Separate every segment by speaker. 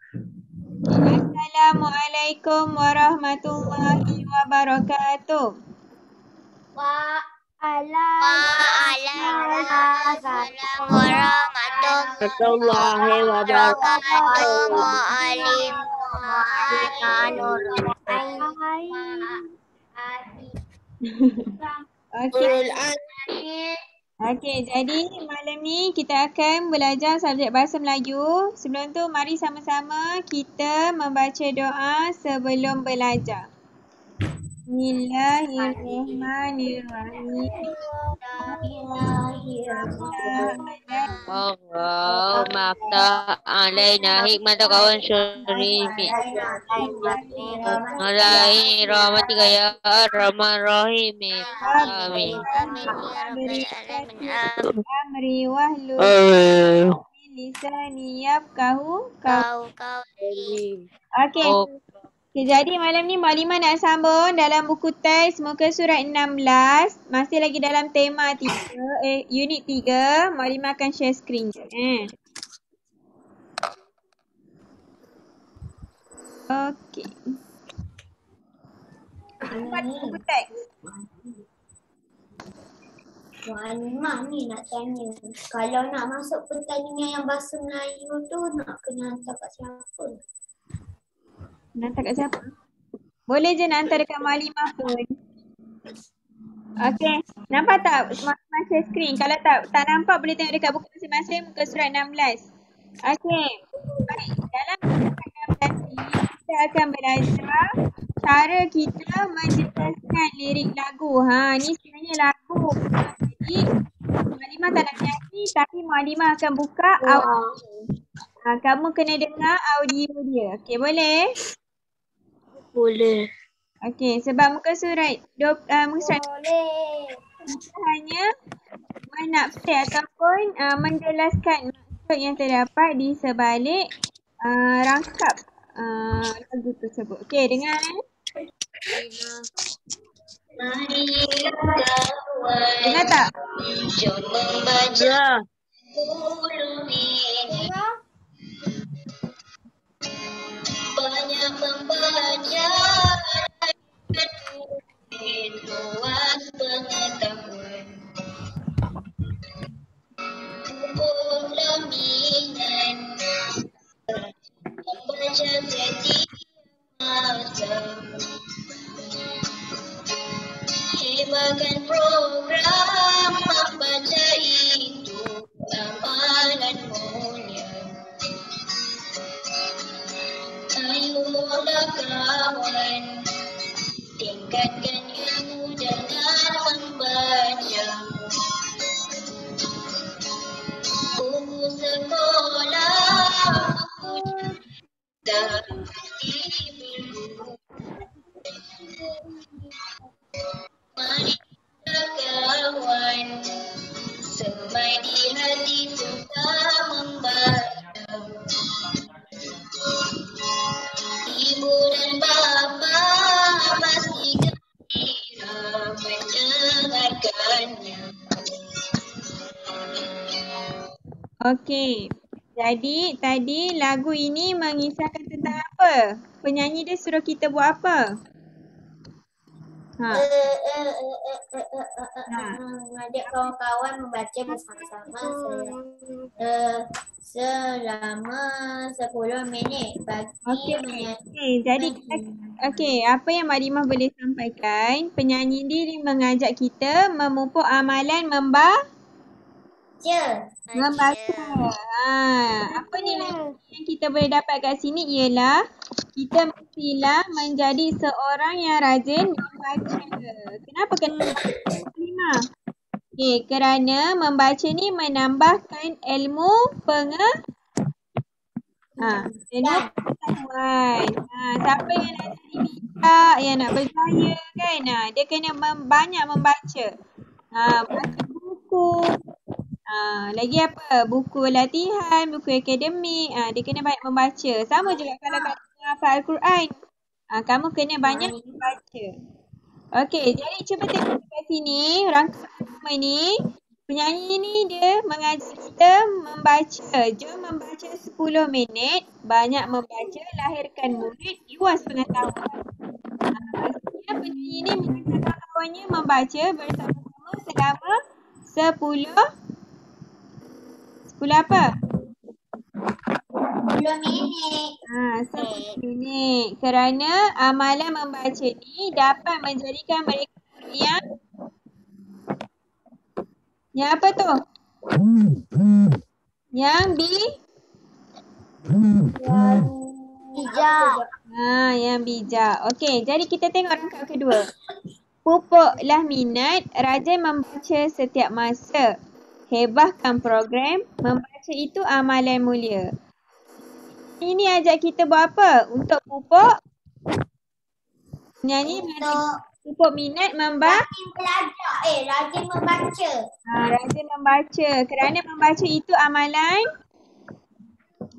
Speaker 1: Assalamualaikum warahmatullahi wabarakatuh.
Speaker 2: Waalaikumsalam warahmatullahi wabarakatuh. Mu'alim
Speaker 1: Okey, jadi malam ni kita akan belajar subjek Bahasa Melayu. Sebelum tu mari sama-sama kita membaca doa sebelum belajar. Bismillahirrahmanirrahim.
Speaker 2: Allahumma aftah alaina hikmataka wa syurifi alaihi rahmatika ya arhamar rahimin. Amin.
Speaker 1: Amri wahlul lisani yafqahu qawli. Okey. Okay, jadi malam ni Maklimah nak sambung dalam buku teks muka surat 16. Masih lagi dalam tema 3, unit 3. Maklimah akan share screen je. Okey. Buku teks.
Speaker 3: Maklimah ni nak tanya, kalau nak masuk pertandingan yang bahasa Melayu tu nak kena hantar kat siapa?
Speaker 1: Nak hantar kat siapa? Boleh je nak hantar dekat Maklimah pun. Okey, nampak tak Maklimah share screen? Kalau tak nampak boleh tengok dekat buku masing-masing muka surat 16. Okey. Baik, dalam buku 16 ni kita akan belajar cara kita menjelaskan lirik lagu. Ni sebenarnya lagu. Jadi Maklimah tak nak nyanyi tapi Maklimah akan buka audio. Kamu kena dengar audio dia. Okey, boleh?
Speaker 3: Boleh.
Speaker 1: Okey, sebab muka surat
Speaker 3: Boleh.
Speaker 1: kita hanya menafsir ataupun menjelaskan maksud yang terdapat di sebalik rangkap lagu tersebut. Okey, dengar dengar tak?
Speaker 2: Jom membaca. Banyak membaca luas pengetahuan. Buku laminan membaca setiap masa. Hebatkan program membaca itu amalan mulia. Ayolah kawan, tingkatkan ilmu dengan membaca. Buku sekolah, buku cerita dibeli. Mari kawan, semai di hati suka membaca. Ibu dan bapa pasti gembira mendengarkannya.
Speaker 1: Okey. Jadi tadi lagu ini mengisahkan tentang apa? Penyanyi dia suruh kita buat apa?
Speaker 3: Mengajak kawan-kawan membaca bersama-sama selama 10 minit bagi
Speaker 1: Okey, jadi apa yang Maklimah boleh sampaikan, penyanyi ni mengajak kita memupuk amalan membaca. Apa nilai yang kita boleh dapat kat sini ialah kita mestilah menjadi seorang yang rajin membaca. Kenapa kena Maklimah? Okey, kerana membaca ni menambahkan ilmu pengetahuan. Siapa yang nak jadi bijak, yang nak berjaya kan, dia kena banyak membaca. Baca buku. Lagi apa? Buku latihan, buku akademik. Dia kena banyak membaca. Sama juga kalau kamu menghafal Al-Quran. Kamu kena banyak membaca. Okey, jadi cuba tengok kat sini. Rangkap pertama ni. Penyanyi ni dia mengajar kita membaca. Jom membaca 10 minit. Banyak membaca, lahirkan murid luas pengetahuan. Maksudnya penyanyi ni mengajak kawan-kawannya membaca bersama-sama selama 10 apa?
Speaker 3: 10 minit.
Speaker 1: 10 minit. Kerana amalan membaca ni dapat menjadikan mereka yang apa tu? Yang
Speaker 3: Bijak.
Speaker 1: yang bijak. Okey, jadi kita tengok rangkap kedua. Pupuklah minat, rajin membaca setiap masa. Hebahkan program, membaca itu amalan mulia. Ini ajak kita buat apa? Untuk pupuk penyanyi pupuk minat
Speaker 3: Rajin belajar. Rajin membaca.
Speaker 1: rajin membaca. Kerana membaca itu amalan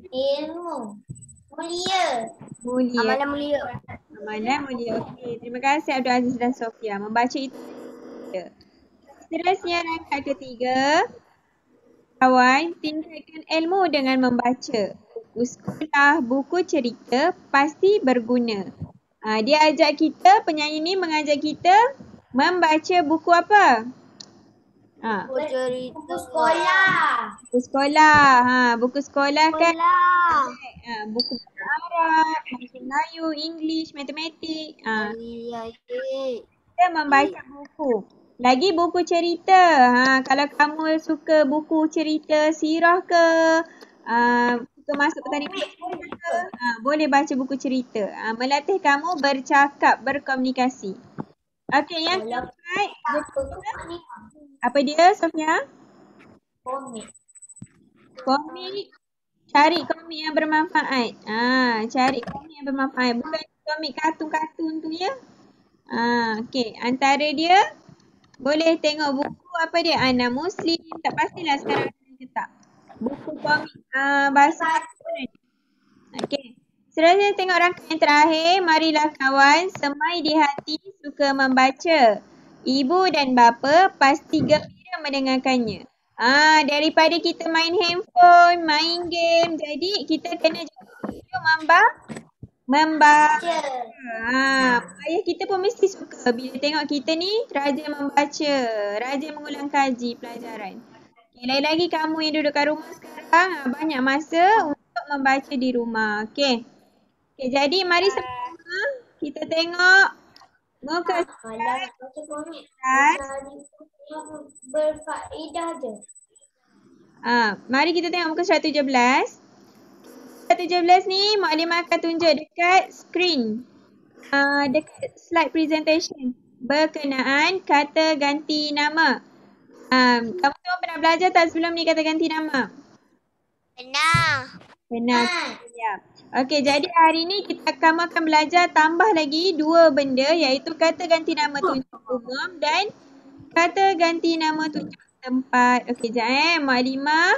Speaker 3: Ilmu. Mulia.
Speaker 1: mulia.
Speaker 3: Amalan mulia.
Speaker 1: Amalan mulia. Okey, terima kasih Abdul Aziz dan Sofia. Membaca itu mulia. Seterusnya rangkap ketiga. Kawan, tingkatkan ilmu dengan membaca. Buku sekolah, buku cerita pasti berguna. Dia ajak kita, penyanyi ni mengajak kita membaca buku apa?
Speaker 3: Buku cerita. Buku sekolah.
Speaker 1: Buku sekolah. Buku sekolah kan? Buku Arab, bahasa Melayu, English, matematik. Kita membaca buku. Lagi buku cerita. Kalau kamu suka buku cerita sirah ke, suka masuk ke tadi ke, boleh baca buku cerita. Melatih kamu bercakap, berkomunikasi. Okey, yang keempat. Apa dia, Sofia?
Speaker 3: Komik.
Speaker 1: Komik. Cari komik yang bermanfaat. Cari komik yang bermanfaat. Bukan komik kartun-kartun tu ya. Okey, antara dia boleh tengok buku apa dia? Anak Muslim. Tak pastilah sekarang ada ke tak. Buku komik bahasa Arab. Okey. Seterusnya tengok rangkap yang terakhir. Marilah kawan, semai di hati suka membaca. Ibu dan bapa pasti gembira mendengarkannya. Daripada kita main handphone, main game. Jadi kita kena juga membaca. Ayah kita pun mesti suka bila tengok kita ni rajin membaca, rajin mengulang kaji pelajaran. Okay, lagi-lagi kamu yang duduk kat rumah sekarang, banyak masa untuk membaca di rumah. Okay, jadi mari sama kita tengok muka
Speaker 3: Kalau baca komik, berfaedah je.
Speaker 1: Mari kita tengok muka surat 17. Surat 17 ni Mukadimah akan tunjuk dekat screen. Dekat slide presentation. Berkenaan kata ganti nama. Kamu semua pernah belajar tak sebelum ni kata ganti nama? Pernah. Ya. Okey, jadi hari ni kamu akan belajar tambah lagi dua benda, iaitu kata ganti nama tunjuk umum dan kata ganti nama tunjuk tempat. Okey, sekejap Mukadimah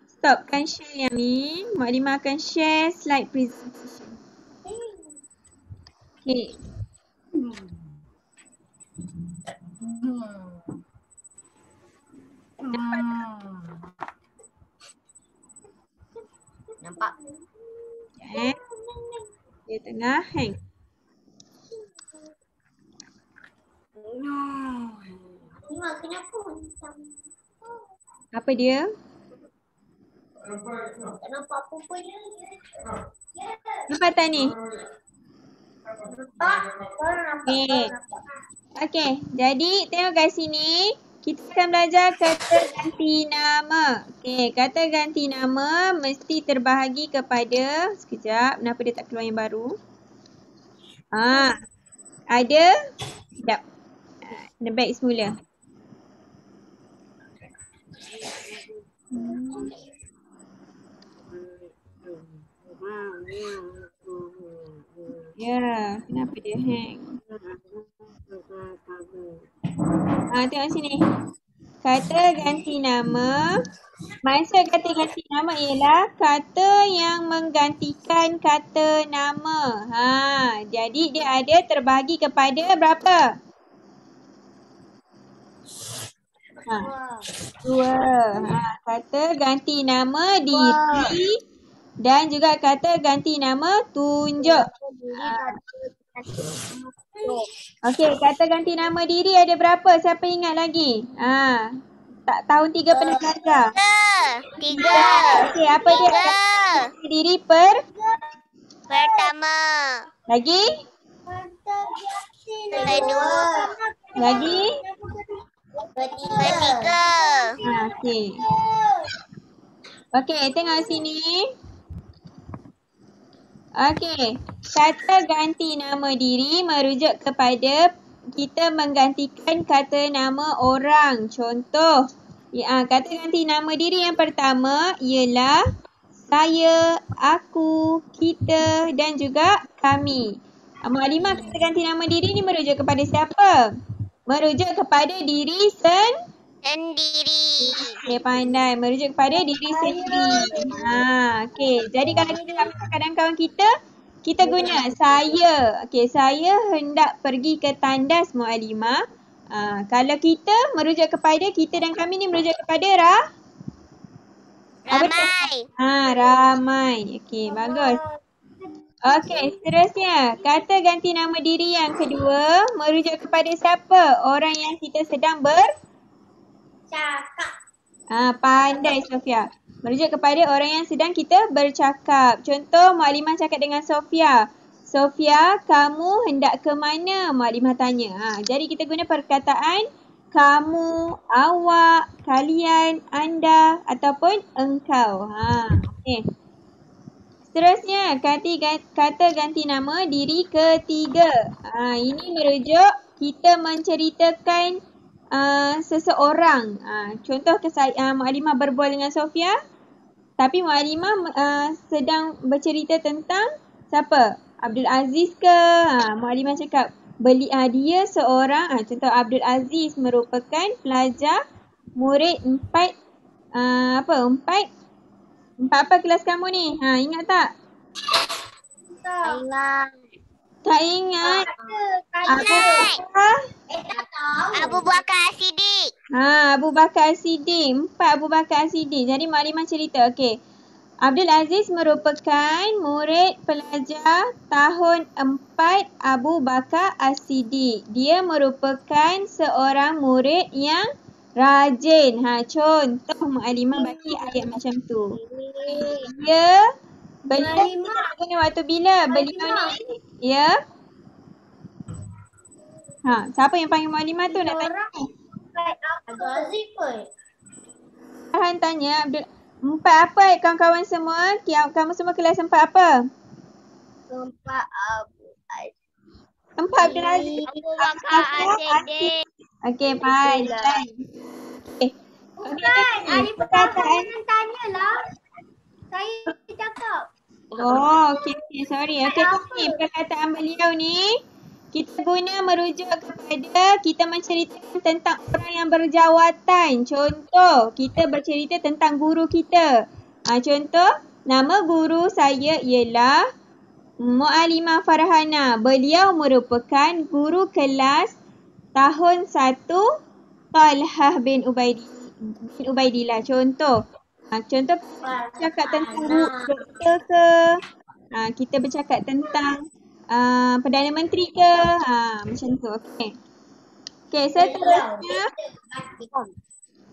Speaker 1: stopkan share yang ni. Mukadimah akan share slide presentation. Okey.
Speaker 3: Nampak?
Speaker 1: Dia tengah hang.
Speaker 3: Kenapa?
Speaker 1: Apa dia?
Speaker 3: Tak nampak apa-apa je.
Speaker 1: Nampak tak ni?
Speaker 3: Baru nampak.
Speaker 1: Okey, jadi tengok kat sini. Kita akan belajar kata ganti nama. Okey, kata ganti nama mesti terbahagi kepada, sekejap, kenapa dia tak keluar yang baru? Ada, sekejap. Kena back semula. Ya, kenapa dia hang? Tengok sini. Kata ganti nama. Maksud kata ganti nama ialah kata yang menggantikan kata nama. Jadi dia ada terbahagi kepada berapa? Ha. Dua. Kata ganti nama diri dan juga kata ganti nama tunjuk. Okey, kata ganti nama diri ada berapa? Siapa ingat lagi? Tak tahun 3 pernah belajar.
Speaker 4: Tiga.
Speaker 1: Okey, apa dia? Kata ganti diri
Speaker 4: Pertama.
Speaker 1: lagi?
Speaker 4: Kedua.
Speaker 1: Lagi?
Speaker 4: Ketiga.
Speaker 1: Okey. Okey, tengok sini. Okey, kata ganti nama diri merujuk kepada kita menggantikan kata nama orang. Contoh, kata ganti nama diri yang pertama ialah saya, aku, kita dan juga kami. Maklimah, kata ganti nama diri ni merujuk kepada siapa? Merujuk kepada diri
Speaker 4: Sendiri.
Speaker 1: Okey, pandai. Merujuk kepada diri sendiri. Okey. Jadi kalau kita nak bercakap dengan kawan kita guna saya. Okey, saya hendak pergi ke tandas Muallimah. Kalau kita merujuk kepada kita dan kami ni merujuk kepada
Speaker 4: Ramai.
Speaker 1: ramai. Okey, bagus. Okey, seterusnya. Kata ganti nama diri yang kedua merujuk kepada siapa? Orang yang kita sedang
Speaker 3: Cakap.
Speaker 1: pandai Sofia. Merujuk kepada orang yang sedang kita bercakap. Contoh, Maklimah cakap dengan Sofia. Sofia, kamu hendak ke mana? Maklimah tanya. Jadi kita guna perkataan kamu, awak, kalian, anda ataupun engkau. Okey. Seterusnya, kata ganti nama diri ketiga. Ini merujuk kita menceritakan seseorang. Contoh Maklimah berbual dengan Sofia, tapi Maklimah sedang bercerita tentang siapa? Abdul Aziz ke? Maklimah cakap dia seorang, contoh Abdul Aziz merupakan pelajar murid 4 apa kelas kamu ni? Ingat tak? Tak ingat.
Speaker 4: Abu Bakar As-Siddiq.
Speaker 1: Abu Bakar As-Siddiq. 4 Abu Bakar As-Siddiq. Jadi Maklimah cerita. Okey. Abdul Aziz merupakan murid pelajar tahun 4 Abu Bakar As-Siddiq. Dia merupakan seorang murid yang rajin. Contoh Maklimah bagi ayat macam tu. Beliau waktu bila? Beliau ni. Ya. Siapa yang panggil Maklimah tu nak tanya?
Speaker 3: Abdul Aziz pun.
Speaker 1: Tahan tanya Abdul. 4 apa kawan-kawan semua? Kamu semua kelas 4 apa?
Speaker 3: 4 Abu Aziz.
Speaker 1: 4 Abdul Aziz.
Speaker 4: Abu Bakar As-Siddiq.
Speaker 1: Okey, pandai.
Speaker 3: Bukan, ada perkataan tanyalah. Saya cakap.
Speaker 1: Okey, sorry. Okey, ni perkataan beliau ni kita guna merujuk kepada kita menceritakan tentang orang yang berjawatan. Contoh, kita bercerita tentang guru kita. Contoh, nama guru saya ialah Muallimah Farhana. Beliau merupakan guru kelas tahun 1 Talhah bin Ubaidillah. Contoh, cakap tentang doktor ke, kita bercakap tentang Perdana Menteri ke, macam tu. Okey, seterusnya.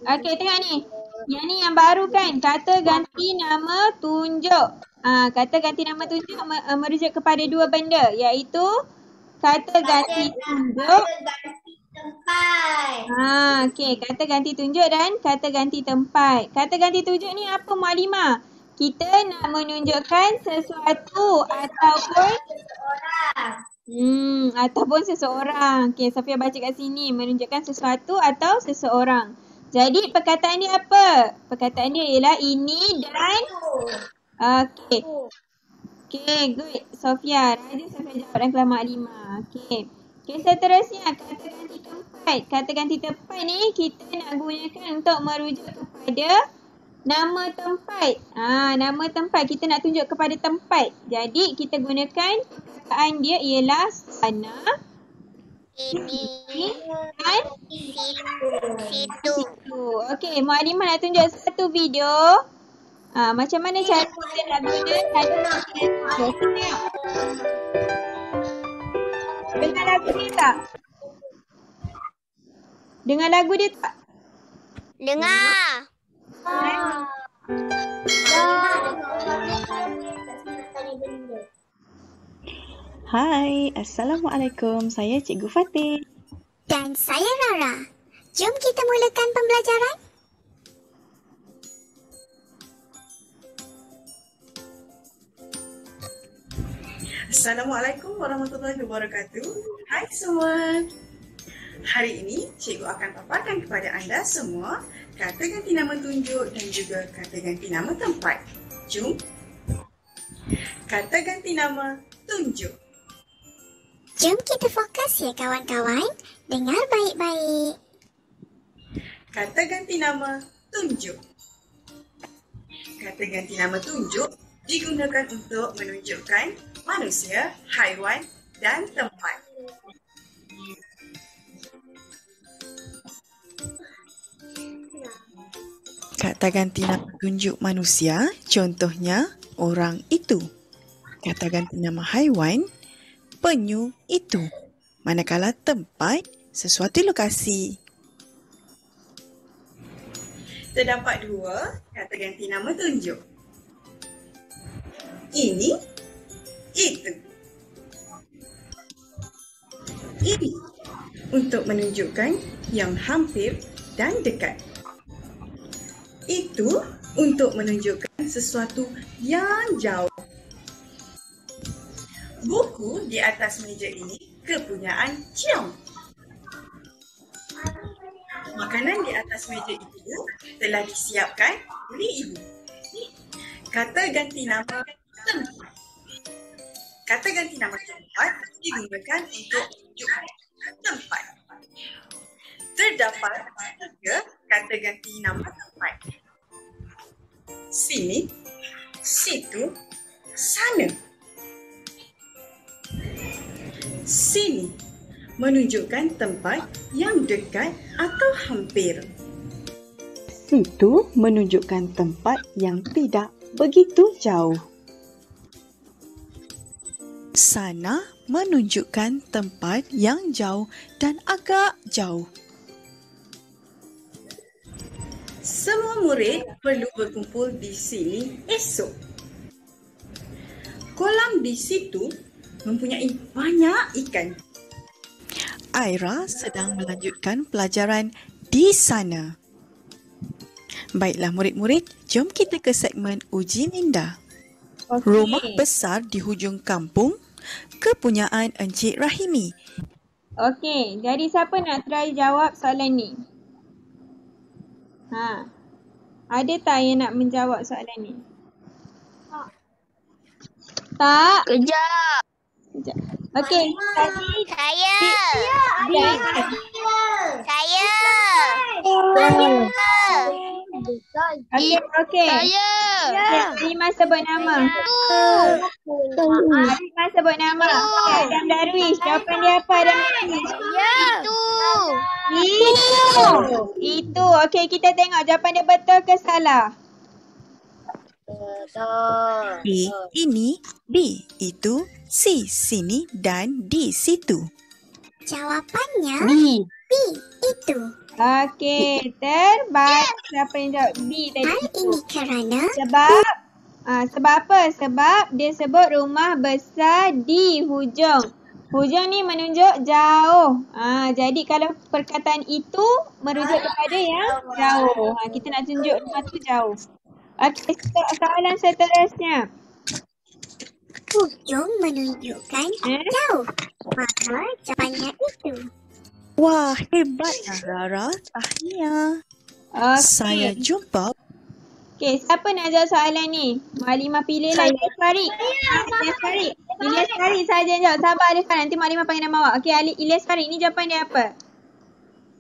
Speaker 1: Okey, tengok ni. Yang ni yang baru kan, kata ganti nama tunjuk. Kata ganti nama tunjuk merujuk kepada 2 benda, iaitu kata ganti tunjuk. Okey, kata ganti tunjuk dan kata ganti tempat. Kata ganti tunjuk ni apa Maklimah? Kita nak menunjukkan sesuatu ataupun seseorang. Okey, Sofia baca kat sini, menunjukkan sesuatu atau seseorang. Jadi perkataan dia apa? Perkataan dia ialah ini dan okey. Okey, good. Sofia, rajin Sofia jawab dalam kelas Maklimah. Okey, seterusnya kata ganti tempat. Kata ganti tempat ni kita nak gunakan untuk merujuk kepada nama tempat. Nama tempat. Kita nak tunjuk kepada tempat. Jadi kita gunakan perkataan dia ialah sana.
Speaker 4: Ini.
Speaker 1: Dan
Speaker 4: Situ.
Speaker 1: okey, Muallimah nak tunjuk satu video. Macam mana cara kita nak guna tanda tunjuk. Tengok. Dengar lagu dia tak? Dengar lagu dia tak?
Speaker 4: Dengar.
Speaker 5: Hai, Assalamualaikum. Saya Cikgu Fatih.
Speaker 4: Dan saya Rara. Jom kita mulakan pembelajaran.
Speaker 6: Assalamualaikum warahmatullahi wabarakatuh. Hai semua. Hari ini cikgu akan paparkan kepada anda semua kata ganti nama tunjuk dan juga kata ganti nama tempat. Jom. Kata ganti nama tunjuk.
Speaker 4: Jom kita fokus ya kawan-kawan. Dengar baik-baik.
Speaker 6: Kata ganti nama tunjuk. Kata ganti nama tunjuk digunakan untuk menunjukkan manusia, haiwan dan tempat.
Speaker 7: Kata ganti nama tunjuk manusia, contohnya orang itu. Kata ganti nama haiwan, penyu itu. Manakala tempat, sesuatu lokasi.
Speaker 6: Terdapat dua kata ganti nama tunjuk. Ini, itu. Ini untuk menunjukkan yang hampir dan dekat. Itu untuk menunjukkan sesuatu yang jauh. Buku di atas meja ini kepunyaan Ciong. Makanan di atas meja itu telah disiapkan oleh ibu. Kata ganti nama tempat. Kata ganti nama tempat digunakan untuk menunjukkan tempat. Terdapat tiga kata ganti nama tempat. Sini, situ, sana. Sini menunjukkan tempat yang dekat atau hampir.
Speaker 5: Situ menunjukkan tempat yang tidak begitu jauh.
Speaker 7: Sana menunjukkan tempat yang jauh dan agak jauh.
Speaker 6: Semua murid perlu berkumpul di sini esok. Kolam di situ mempunyai banyak ikan.
Speaker 7: Aira sedang melanjutkan pelajaran di sana. Baiklah murid-murid, jom kita ke segmen uji minda.
Speaker 1: Okey.
Speaker 7: Rumah besar di hujung kampung, kepunyaan Encik Rahimi.
Speaker 1: Okey, jadi siapa nak try jawab soalan ni? Ada tak yang nak menjawab soalan ni? Tak?
Speaker 4: Kejap.
Speaker 1: Sekejap. Okey, tadi
Speaker 4: Saya.
Speaker 1: dia
Speaker 4: Saya.
Speaker 1: Okey. Halimah sebut nama. Halimah sebut nama. Adam Darwish. Jawapan dia apa, Adam Darwish? Itu. Okey, kita tengok jawapan dia betul ke salah.
Speaker 7: B ini, B itu, C sini dan D situ.
Speaker 4: Jawapannya B itu.
Speaker 1: Okey, terbaik. Siapa yang jawab B tadi?
Speaker 4: Hal ini kerana
Speaker 1: Sebab apa? Sebab dia sebut rumah besar di hujung. Hujung ni menunjuk jauh. Jadi kalau perkataan itu merujuk kepada yang jauh. Kita nak tunjuk rumah tu jauh. Okey, soalan seterusnya.
Speaker 4: hujung menunjukkan jauh. Maka jawapannya itu.
Speaker 7: Wah, hebatlah Rara. Tahniah. Saya jumpa.
Speaker 1: Okey, siapa nak jawab soalan ni? Muallimah pilihlah Ilyas Farid. Ilyas Farid. Ilyas Farid saja yang jawab. Sabar Alifah, nanti Muallimah panggil nama awak. Okey, Ilyas Farid ni jawapan dia apa?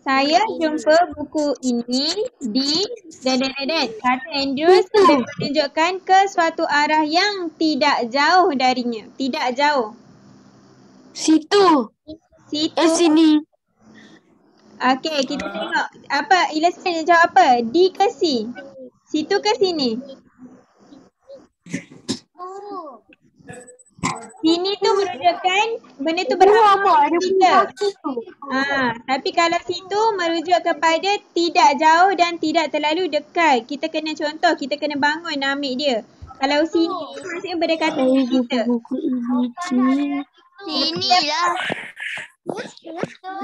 Speaker 1: Saya jumpa buku ini di kata Andrews menunjukkan ke suatu arah yang tidak jauh darinya. Tidak jauh.
Speaker 8: Situ.
Speaker 1: Situ.
Speaker 3: Sini.
Speaker 1: Okey, kita tengok apa Ilhaskan dia jawab apa? D ke C? Situ ke sini? Sini tu merujukkan benda tu berhampiran kita. Tapi kalau situ merujuk kepada tidak jauh dan tidak terlalu dekat. Kita kena contoh, kita kena bangun ambil dia. Kalau sini maksudnya berdekatan dengan kita.
Speaker 2: Sini lah.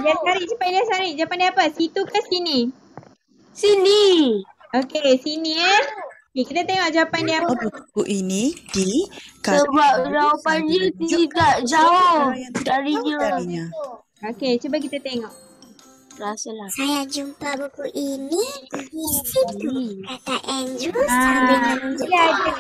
Speaker 1: Dia cepat dia cari. Jawapan dia apa? Situ ke sini?
Speaker 3: Sini.
Speaker 1: Okey, sini Okay, kita tengok jawapan dia apa.
Speaker 7: Buku ini
Speaker 3: Sebab jawapannya tidak jauh darinya.
Speaker 1: Okey, cuba kita tengok.
Speaker 3: Rasalah.
Speaker 4: Saya jumpa buku ini di situ, kata Andrew sambil menunjuk.
Speaker 1: Dia ada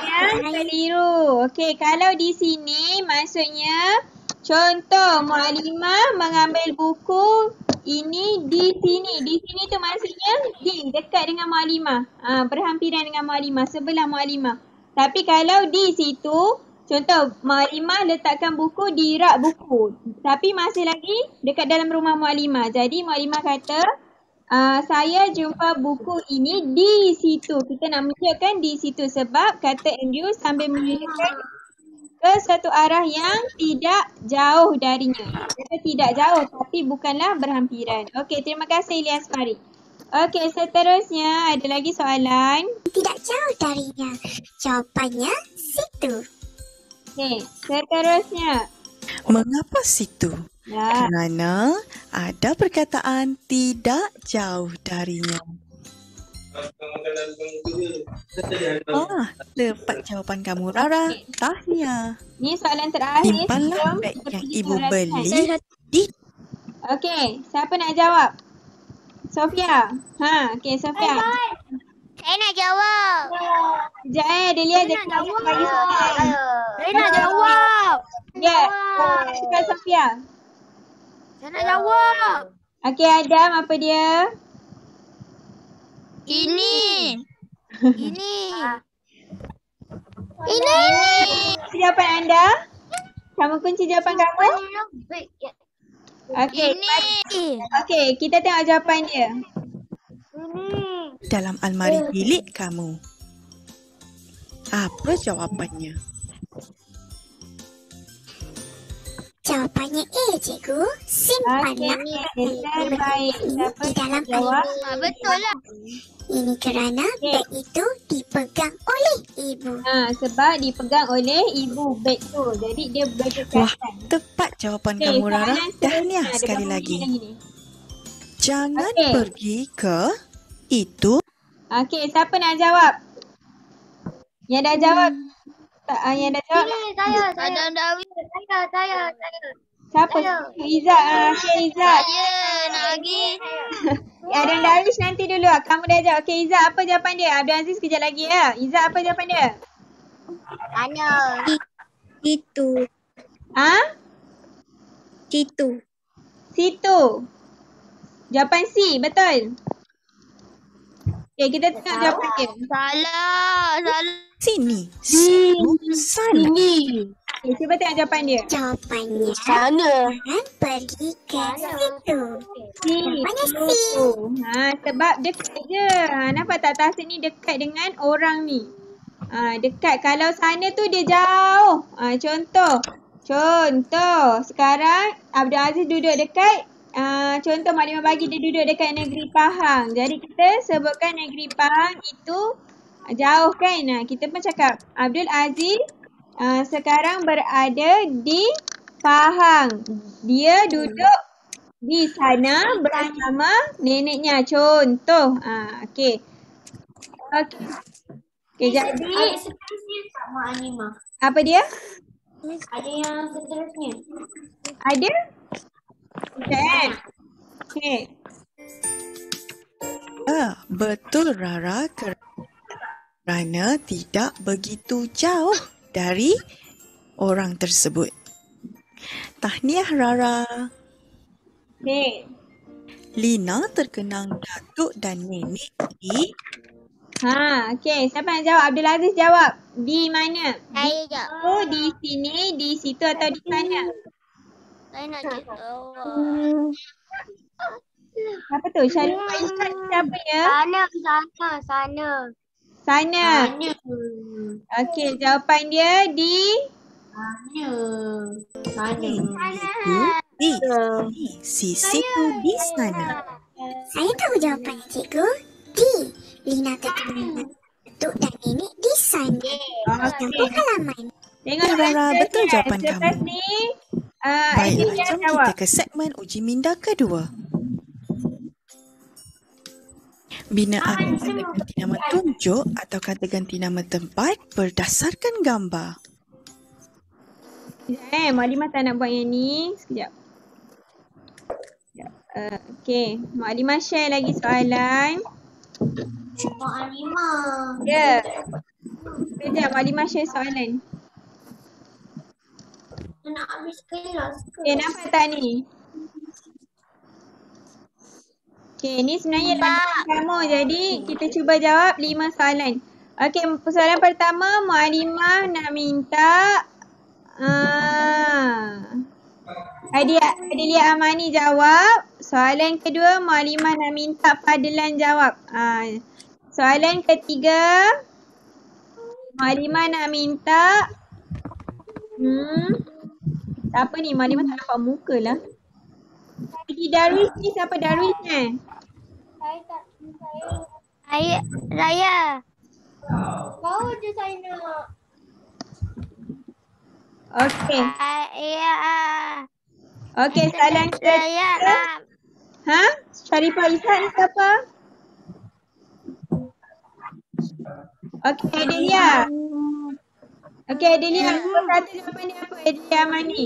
Speaker 1: yang keliru. Okey, kalau di sini maksudnya contoh Mualimah mengambil buku ini di sini. Di sini tu maksudnya di dekat dengan Mualimah. Berhampiran dengan Mualimah, sebelah Mualimah. Tapi kalau di situ, contoh Mualimah letakkan buku di rak buku. Tapi masih lagi dekat dalam rumah Mualimah. Jadi Mualimah kata, saya jumpa buku ini di situ. Kita nak menunjukkan di situ sebab kata Andrew sambil menunjukkan ke satu arah yang tidak jauh darinya. Kita tidak jauh tapi bukanlah berhampiran. Okey, terima kasih Ilyas Farid. Okey, seterusnya ada lagi soalan.
Speaker 4: Tidak jauh darinya. Jawapannya situ.
Speaker 1: Okey, seterusnya.
Speaker 7: Mengapa situ?
Speaker 1: Ya.
Speaker 7: Kerana ada perkataan tidak jauh darinya. Tepat jawapan kamu Rara. Tahniah.
Speaker 1: Ni soalan terakhir.
Speaker 7: Simpanlah
Speaker 1: sebelum
Speaker 7: beg
Speaker 1: kita
Speaker 7: yang
Speaker 1: pergi
Speaker 7: ibu
Speaker 1: soalan
Speaker 7: beli
Speaker 1: terakhir.
Speaker 7: di
Speaker 1: Okey, siapa nak jawab? Sofia. Okey Sofia.
Speaker 2: Saya nak jawab.
Speaker 1: Sekejap dia lihat
Speaker 2: Saya nak
Speaker 1: dia bagi soalan.
Speaker 2: Saya nak jawab.
Speaker 1: Ya, cepat Sofia.
Speaker 2: Saya nak jawab.
Speaker 1: Okey Adam, apa dia?
Speaker 2: Ini.
Speaker 1: Jawapan anda? Kamu kunci jawapan kamu? Okey. Okey, kita tengok jawapan dia.
Speaker 7: dalam almari bilik kamu. Apa jawapannya?
Speaker 4: Jawapannya A, cikgu. Simpanlah
Speaker 1: Terbaik. Siapa
Speaker 4: di dalam
Speaker 1: jawab?
Speaker 4: almari.
Speaker 2: Betul lah.
Speaker 4: Ini kerana beg itu dipegang oleh ibu.
Speaker 1: Sebab dipegang oleh ibu beg tu. Jadi dia berdekatan.
Speaker 7: Wah, tepat jawapan kamu Rara. Tahniah sekali lagi. Jangan pergi ke itu.
Speaker 1: Okey, siapa nak jawab? Yang dah jawab? Yang dah jawab?
Speaker 2: Saya.
Speaker 1: Siapa? Izzat. Okey, Izzat.
Speaker 2: Saya nak lagi.
Speaker 1: Adam Darwish nanti dulu. Kamu dah jawab. Okey, Izzat apa jawapan dia? Abdul Aziz kejap lagi ya. Izzat apa jawapan dia?
Speaker 2: Tanya.
Speaker 3: Itu.
Speaker 1: Situ. Jawapan C, betul? Okey, kita tengok jawapan dia.
Speaker 2: Salah.
Speaker 7: Sini. Sana.
Speaker 1: Okey, cuba tengok jawapan dia.
Speaker 4: Jawapannya
Speaker 3: Sana.
Speaker 4: pergi ke situ. Jawapannya C.
Speaker 1: Sebab dekat je. Nampak tak tasik ni dekat dengan orang ni. Dekat. Kalau sana tu dia jauh. Contoh. Sekarang Abdul Aziz duduk dekat. Contoh Maklimah bagi dia duduk dekat Negeri Pahang. Jadi kita sebutkan Negeri Pahang itu jauh kan. Kita pun cakap Abdul Aziz sekarang berada di Pahang. Dia duduk di sana bersama neneknya. Contoh. Okey. Okey, jadi
Speaker 3: Ada seterusnya tak Mak Animah?
Speaker 1: apa dia?
Speaker 3: Ada yang seterusnya?
Speaker 1: Ada? Okey.
Speaker 7: Betul Rara, kerana tidak begitu jauh dari orang tersebut. Tahniah Rara.
Speaker 1: Okey.
Speaker 7: Lina terkenang datuk dan nenek di
Speaker 1: Okey. Siapa nak jawab? Abdul Aziz jawab. Di mana?
Speaker 2: Saya jawab.
Speaker 1: Di sini, di situ atau di sana?
Speaker 2: Saya nak jawab.
Speaker 1: Apa tu? Syarifah Ishak siapa ya?
Speaker 3: Sana.
Speaker 1: Sana. Okey, jawapan dia di
Speaker 3: Sana.
Speaker 7: Di sisi tu di sana.
Speaker 4: Saya tahu jawapannya, cikgu. D. Lina terkena Datuk dan Nenek di sana. Campur halaman.
Speaker 1: tengok
Speaker 7: Rara, betul jawapan
Speaker 1: selepas
Speaker 7: kamu.
Speaker 1: ni
Speaker 7: Baiklah,
Speaker 1: Adelia
Speaker 7: jom
Speaker 1: jawab.
Speaker 7: kita ke segmen uji minda kedua. Binaan kata ganti nama tunjuk atau kata ganti nama tempat berdasarkan gambar.
Speaker 1: Sekejap Mak Alimah tak nak buat yang ni. Sekejap. Okey, Mak Alimah share lagi soalan.
Speaker 3: Mak Alimah.
Speaker 1: Ya. Sekejap Mak Alimah share soalan.
Speaker 3: Nak habis kelas ke?
Speaker 1: Okey, nampak tak ni? Okey, ni sebenarnya rancangan kamu. Jadi kita cuba jawab 5 soalan. Okey, soalan pertama Mak Alimah nak minta Adelia Amani jawab. Soalan kedua Mak Alimah nak minta Fadlan jawab. Soalan ketiga Mak Alimah nak minta siapa ni? Mak Alimah tak nampak muka lah. Darwish ni siapa Darwish ni?
Speaker 2: Raya.
Speaker 3: Kau je saya nak.
Speaker 1: Okey.
Speaker 2: Ya.
Speaker 1: Okey, soalan
Speaker 2: Raya.
Speaker 1: ketiga. Ha? Syarifah Ishak ni siapa? Okey, Adelia. Okey, Adelia. Nombor 1 jawapan dia apa? Adelia Amani.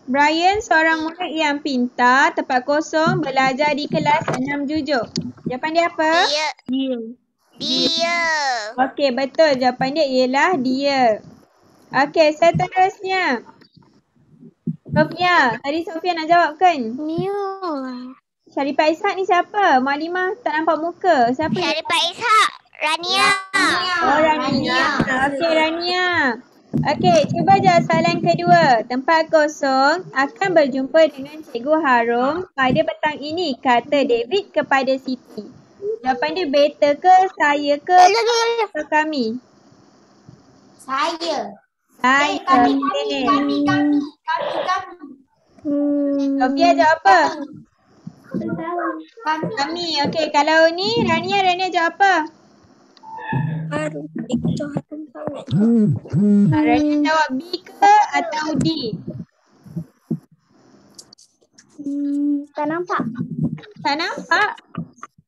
Speaker 1: Brian seorang murid yang pintar, tepat kosong, belajar di kelas 6 jujuk. Jawapan dia apa?
Speaker 2: Dia.
Speaker 1: Okey, betul. Jawapan dia ialah dia. Okey, seterusnya. Sofia. Tadi Sofia nak jawab kan? Syarifah Ishak ni siapa? Mak Alimah tak nampak muka. Siapa?
Speaker 2: Syarifah Ishak. Rania.
Speaker 1: Oh, Rania. Okey, Rania. Okey, cuba jawab soalan kedua. Tempat kosong akan berjumpa dengan Cikgu Harum pada petang ini, kata David kepada Siti. Jawapan dia better ke, saya ke, atau kami?
Speaker 3: Saya.
Speaker 1: Saya.
Speaker 3: Kami.
Speaker 1: Sofia jawab apa?
Speaker 3: Kami.
Speaker 1: Kami. Okey, kalau ni Rania jawab apa? Rania jawab B ke atau D?
Speaker 3: Tak nampak.
Speaker 1: Tak nampak?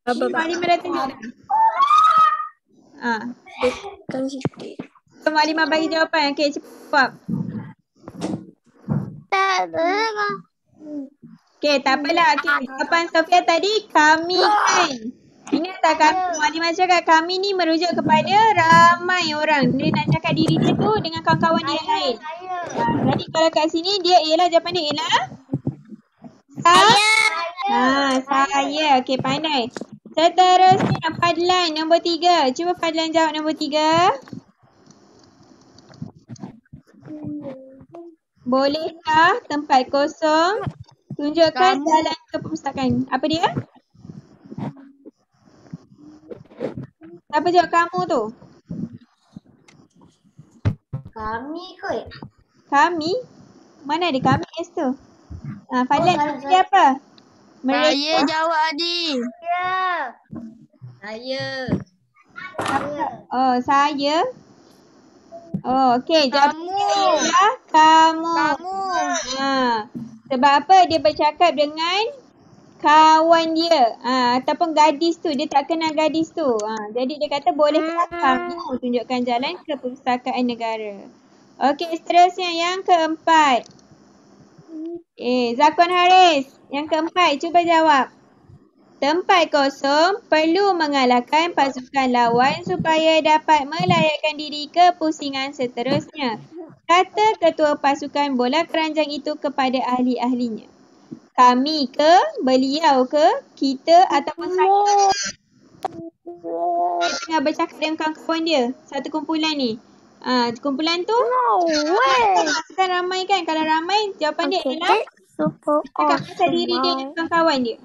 Speaker 1: Mak Alimah dah tunjuk dah. Mak Alimah bagi jawapan. Okey, cepat jawab. Okey, tak apalah. Okay, jawapan Sofia tadi kami kan. Ingat tak kami? Mak Alimah cakap kami ni merujuk kepada ramai orang. Dia nak cakap diri dia tu dengan kawan-kawan dia yang lain. Jadi kalau kat sini dia ialah, jawapan dia ialah saya. Okey, pandai. Seterusnya Fadlan nombor 3. Cuba Fadlan jawab nombor 3. Bolehkah tempat kosong tunjukkan jalan ke perpustakaan? Apa dia? Siapa jawab kamu tu?
Speaker 3: Kami kot.
Speaker 1: Kami? Mana ada kami kat situ? Fadlan, dia apa?
Speaker 2: Raya jawab Adi.
Speaker 1: Oh, saya. Oh, okey. Jawapannya ialah kamu. Sebab apa? Dia bercakap dengan kawan dia. Ataupun gadis tu. Dia tak kenal gadis tu. Jadi dia kata bolehkah kamu tunjukkan jalan ke perpustakaan negara. Okey, seterusnya yang keempat. Zakwan Haris. Yang keempat, cuba jawab. Tempat kosong perlu mengalahkan pasukan lawan supaya dapat melayakkan diri ke pusingan seterusnya. Kata ketua pasukan bola keranjang itu kepada ahli-ahlinya. Kami ke, beliau ke, kita ataupun saya? Dia tengah bercakap dengan kawan-kawan dia. Satu kumpulan ni. Kumpulan tu
Speaker 2: No way.
Speaker 1: kan ramai kan? Kalau ramai jawapan dia
Speaker 2: Okay,
Speaker 1: ialah
Speaker 2: super
Speaker 1: cakap pasal diri dia dan kawan-kawan dia.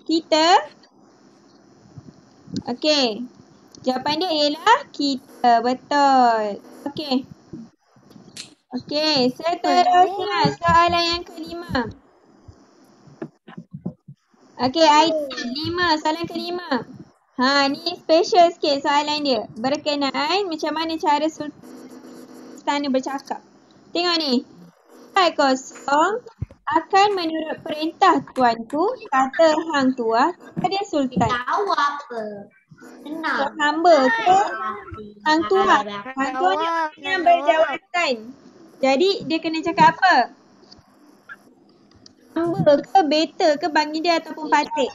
Speaker 1: Kita. Okey. Jawapan dia ialah kita. Betul. Okey. Okey, seterusnya soalan yang kelima. Okey, ID 5, soalan kelima. Ni special sikit soalan dia. Berkenaan macam mana cara sultana bercakap. Tengok ni. Nilai kosong akan menurut perintah tuanku, kata hang tuah kepada sultan.
Speaker 3: Tahu apa? Senang.
Speaker 1: Hamba ke hang tuah. Hang tuah ni yang berjawatan. Jadi dia kena cakap apa? Hamba ke, beta ke, baginda ataupun patik?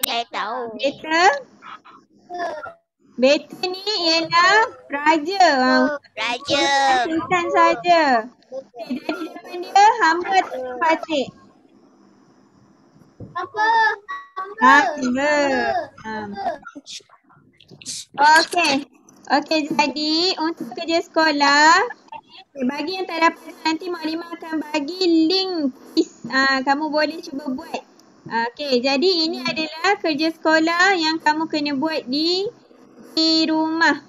Speaker 2: Saya tahu.
Speaker 1: Beta? Beta ni ialah raja.
Speaker 2: Raja.
Speaker 1: Sultan saja. Okay, jadi jawapan dia hamba ataupun patik?
Speaker 3: Apa?
Speaker 1: Hamba. Okey, jadi untuk kerja sekolah, bagi yang tak dapat nanti Maklimah akan bagi link quiz. Kamu boleh cuba buat. Okey, jadi ini adalah kerja sekolah yang kamu kena buat di rumah.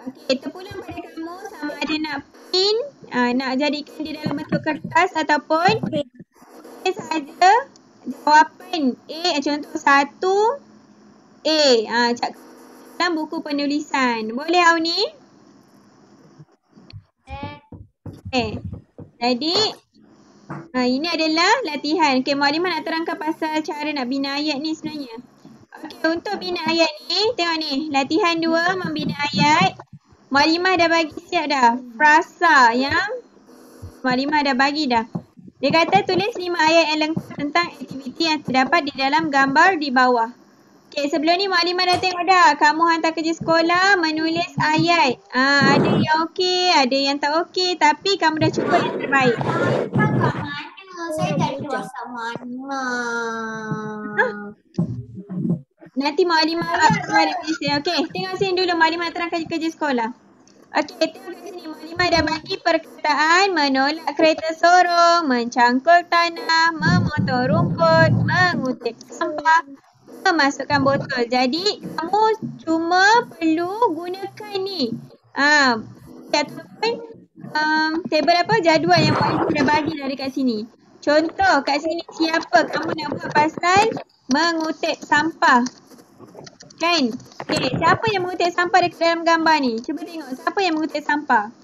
Speaker 1: Okey, terpulang pada kamu sama ada nak print, nak jadikan dia dalam bentuk kertas ataupun tulis saja jawapan A, contoh 1A. Dalam buku penulisan. Boleh Auni? Jadi ini adalah latihan. Okey, Maklimah nak terangkan pasal cara nak bina ayat ni sebenarnya. Okey, untuk bina ayat ni, tengok ni. Latihan 2 membina ayat. Maklimah dah bagi siap dah. Frasa yang Maklimah dah bagi dah. Dia kata tulis 5 ayat yang lengkap tentang aktiviti yang terdapat di dalam gambar di bawah. Okey, sebelum ni Maklimah dah tengok dah. Kamu hantar kerja sekolah menulis ayat. Ada yang okey, ada yang tak okey. Tapi kamu dah cuba yang terbaik.
Speaker 3: Saya tak ada WhatsApp mana.
Speaker 1: Nanti Maklimah ada tulis. Okey, tengok sini dulu Maklimah terangkan kerja sekolah. Okey, tengok kat sini. Maklimah dah bagi perkataan menolak kereta sorong, mencangkul tanah, memotong rumput, mengutip sampah, memasukkan botol. Jadi kamu cuma perlu gunakan ni. Ataupun table apa? Jadual yang Maklimah dah bagi dah dekat sini. Contoh kat sini siapa kamu nak buat pasal mengutip sampah. Kan? Okay, siapa yang mengutip sampah dekat dalam gambar ni? Cuba tengok siapa yang mengutip sampah.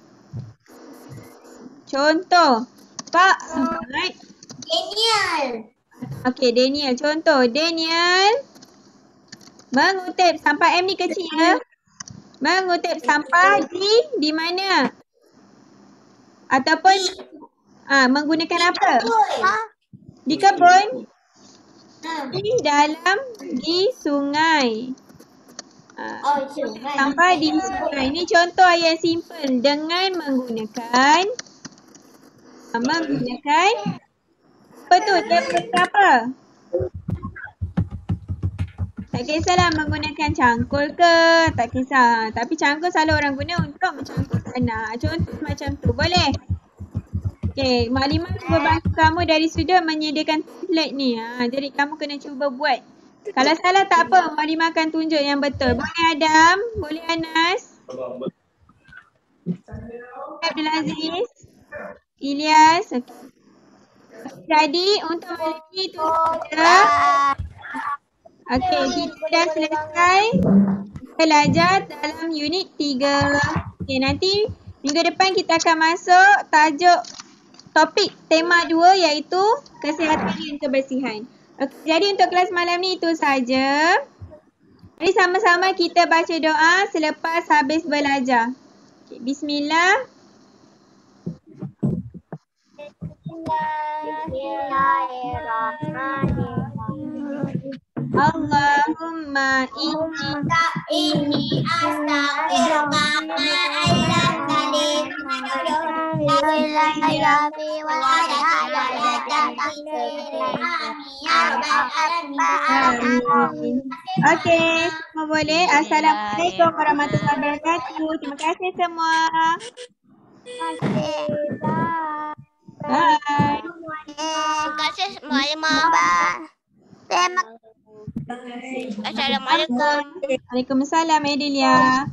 Speaker 1: Contoh, Pak Ahmad.
Speaker 3: Daniel.
Speaker 1: Okey, Daniel. Contoh, Daniel mengutip sampah. M ni kecil ya. Mengutip sampah di mana? Ataupun menggunakan apa? Di kebun. Di dalam, di sungai.
Speaker 3: Sungai.
Speaker 1: Sampah di sungai. Ini contoh ayat simple dengan menggunakan apa tu? Apa? Tak kisahlah menggunakan cangkul ke, tak kisah. Tapi cangkul selalu orang guna untuk mencangkul tanah. Contoh macam tu. Boleh? Okey, Maklimah cuba bantu kamu dari sudut menyediakan template ni. Jadi kamu kena cuba buat. Kalau salah tak apa, Maklimah akan tunjuk yang betul. Boleh Adam? Boleh Anas? Abdul Aziz? Ilyas? Okay. Jadi untuk malam ni tu saja. Okey, kita dah selesai belajar dalam unit 3. Okey, nanti minggu depan kita akan masuk tajuk topik tema 2 iaitu kesihatan dan kebersihan. Okay, jadi untuk kelas malam ni itu saja. Mari sama-sama kita baca doa selepas habis belajar. Okay, Bismillah. Allahumma inni astaghfiruka wa atubu ilaik. Okey, semua boleh. Assalamualaikum warahmatullahi wabarakatuh. Terima kasih semua. Bye.
Speaker 2: Terima kasih semua. Assalamualaikum.
Speaker 1: Waalaikumsalam Adelia.